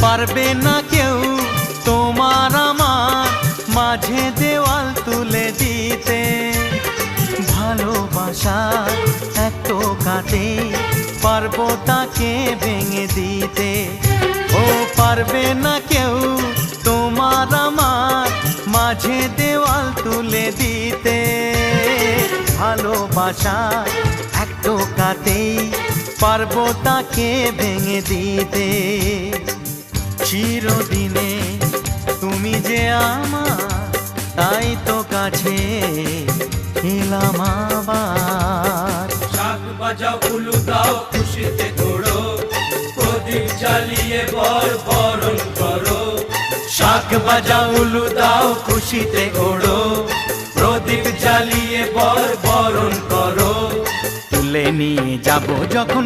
পারবে না কেউ তোমার আমার মাঝে দেওয়াল তুলে দিতে। ভালোবাসার এক টোকাতে পারবো তাকে ভেঙে দিতে। ও পারবে না কেউ তোমার আমার মাঝে দেওয়াল তুলে দিতে। ভালোবাসার এক টোকাতেই পারবো তাকে ভেঙে দিতে। চিরদিনে তুমি যে আমার, তাই তো কাছে এলাম আবার। শাক বাজাও উলু দাও খুশিতে ঘোড়ো, প্রদীপ জ্বালিয়ে বর বরণ করো। শাক বাজাও উলু দাও খুশিতে ওড়ো, প্রদীপ জ্বালিয়ে বর বরণ করো। তুলে নিয়ে যাব যখন